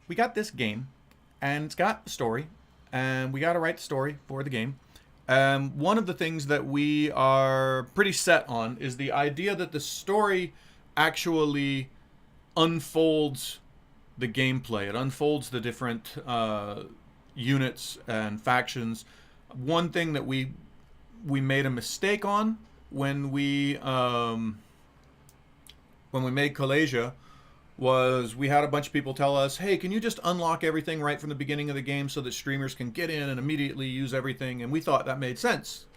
we got this game, and it's got a story, and we got to write the story for the game. One of the things that we are pretty set on is the idea that the story actually unfolds the gameplay. It unfolds the different units and factions. One thing that we made a mistake on when we made Callasia was we had a bunch of people tell us, hey, can you just unlock everything right from the beginning of the game so that streamers can get in and immediately use everything? And we thought that made sense.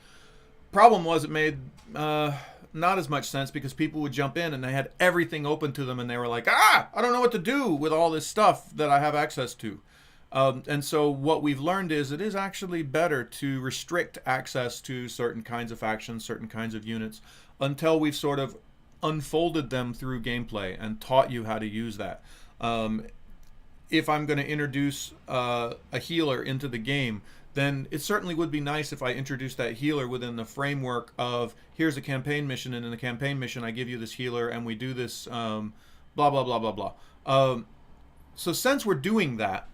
Problem was it made not as much sense because people would jump in and they had everything open to them and they were like, I don't know what to do with all this stuff that I have access to. And so what we've learned is it is actually better to restrict access to certain kinds of factions, certain kinds of units, until we've sort of unfolded them through gameplay and taught you how to use that. If I'm going to introduce a healer into the game, then it certainly would be nice if I introduced that healer within the framework of here's a campaign mission, and in the campaign mission I give you this healer and we do this blah, blah, blah, blah, blah. So since we're doing that,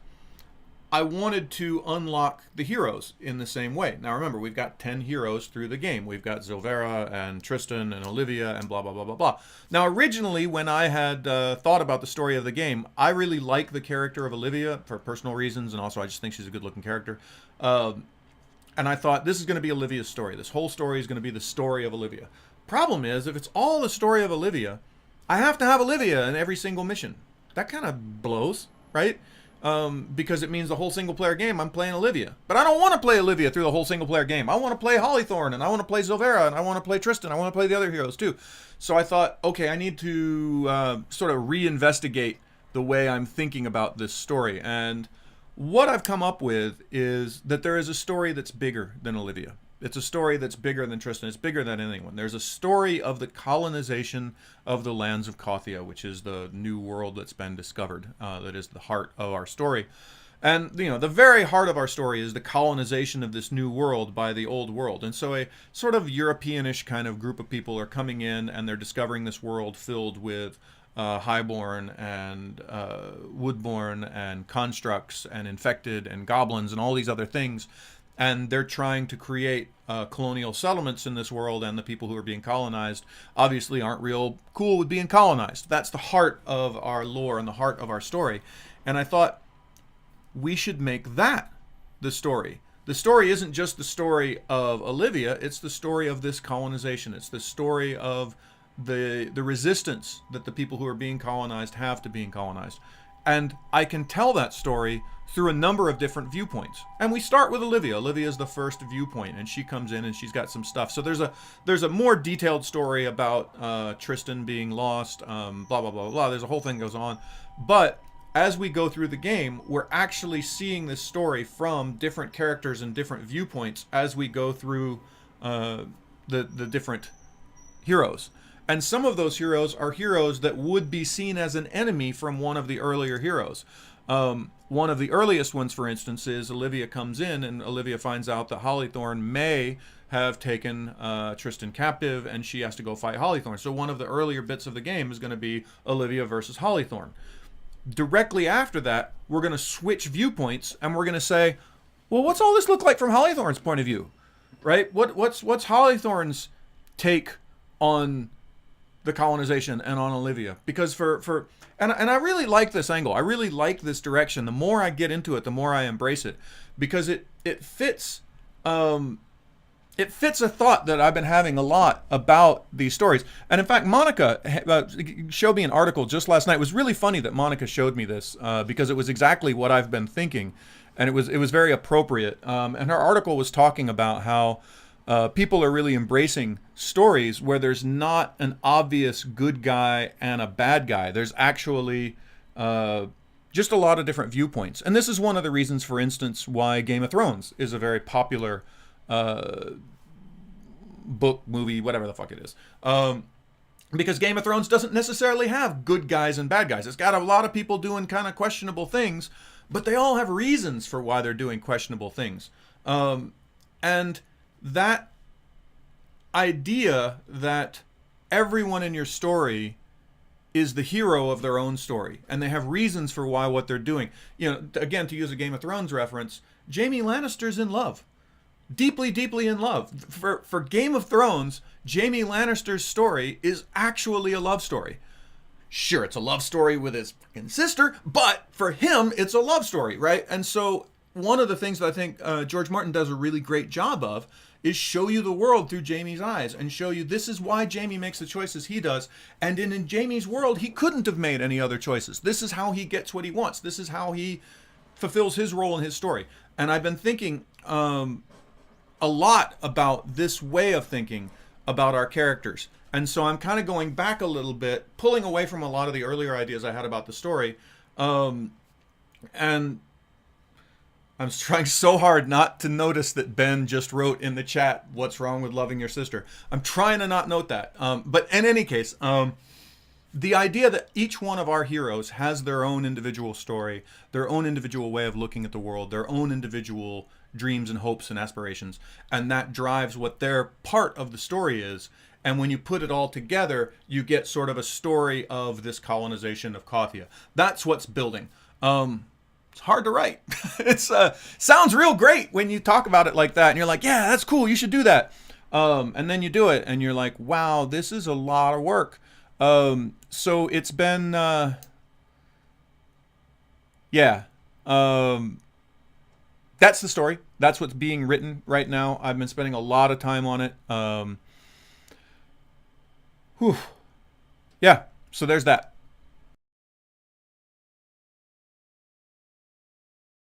I wanted to unlock the heroes in the same way. Now remember, we've got 10 heroes through the game. We've got Zilvera and Tristan and Olivia and blah, blah, blah, blah, blah. Now originally, when I had thought about the story of the game, I really like the character of Olivia for personal reasons, and also I just think she's a good-looking character. And I thought, this is going to be Olivia's story. This whole story is going to be the story of Olivia. Problem is, if it's all the story of Olivia, I have to have Olivia in every single mission. That kind of blows, right? Because it means the whole single-player game I'm playing Olivia. But I don't want to play Olivia through the whole single-player game. I want to play Hollythorn, and I want to play Zilvera, and I want to play Tristan. I want to play the other heroes, too. So I thought, okay, I need to sort of reinvestigate the way I'm thinking about this story. And what I've come up with is that there is a story that's bigger than Olivia. It's a story that's bigger than Tristan. It's bigger than anyone. There's a story of the colonization of the lands of Kothia, which is the new world that's been discovered. That is the heart of our story. And, you know, the very heart of our story is the colonization of this new world by the old world. And so a sort of Europeanish kind of group of people are coming in and they're discovering this world filled with highborn and woodborn and constructs and infected and goblins and all these other things. And they're trying to create colonial settlements in this world, and the people who are being colonized obviously aren't real cool with being colonized. That's the heart of our lore and the heart of our story. And I thought we should make that the story. The story isn't just the story of Olivia, it's the story of this colonization. It's the story of the resistance that the people who are being colonized have to being colonized. And I can tell that story through a number of different viewpoints. And we start with Olivia. Olivia is the first viewpoint, and she comes in and she's got some stuff. So there's a more detailed story about Tristan being lost, blah, blah, blah, blah. There's a whole thing goes on. But as we go through the game, we're actually seeing this story from different characters and different viewpoints as we go through the different heroes. And some of those heroes are heroes that would be seen as an enemy from one of the earlier heroes. One of the earliest ones, for instance, is Olivia comes in and Olivia finds out that Hollythorn may have taken Tristan captive and she has to go fight Hollythorn. So one of the earlier bits of the game is going to be Olivia versus Hollythorn. Directly after that, we're going to switch viewpoints and we're going to say, well, what's all this look like from Hollythorn's point of view? Right? What's Hollythorn's take on the colonization and on Olivia? Because and I really like this angle. I really like this direction. The more I get into it, the more I embrace it, because it fits a thought that I've been having a lot about these stories. And in fact, Monica showed me an article just last night. It was really funny that Monica showed me this because it was exactly what I've been thinking, and it was very appropriate. And her article was talking about how people are really embracing stories where there's not an obvious good guy and a bad guy. There's actually just a lot of different viewpoints. And this is one of the reasons, for instance, why Game of Thrones is a very popular book, movie, whatever the fuck it is. Because Game of Thrones doesn't necessarily have good guys and bad guys. It's got a lot of people doing kind of questionable things, but they all have reasons for why they're doing questionable things. And that idea that everyone in your story is the hero of their own story, and they have reasons for why what they're doing. You know, again, to use a Game of Thrones reference, Jaime Lannister's in love. Deeply, deeply in love. For Game of Thrones, Jaime Lannister's story is actually a love story. Sure, it's a love story with his fucking sister, but for him, it's a love story, right? And so one of the things that I think George Martin does a really great job of is show you the world through Jaime's eyes and show you this is why Jaime makes the choices he does. And in Jaime's world, he couldn't have made any other choices. This is how he gets what he wants. This is how he fulfills his role in his story. And I've been thinking a lot about this way of thinking about our characters. And so I'm kind of going back a little bit, pulling away from a lot of the earlier ideas I had about the story. And I'm trying so hard not to notice that Ben just wrote in the chat, "What's wrong with loving your sister?" I'm trying to not note that. But in any case, the idea that each one of our heroes has their own individual story, their own individual way of looking at the world, their own individual dreams and hopes and aspirations, and that drives what their part of the story is. And when you put it all together, you get sort of a story of this colonization of Kothia. That's what's building. It's hard to write. It's sounds real great when you talk about it like that, and you're like, yeah, that's cool, you should do that. And then you do it, and you're like, wow, this is a lot of work. So it's been, yeah. That's the story. That's what's being written right now. I've been spending a lot of time on it. Yeah, so there's that.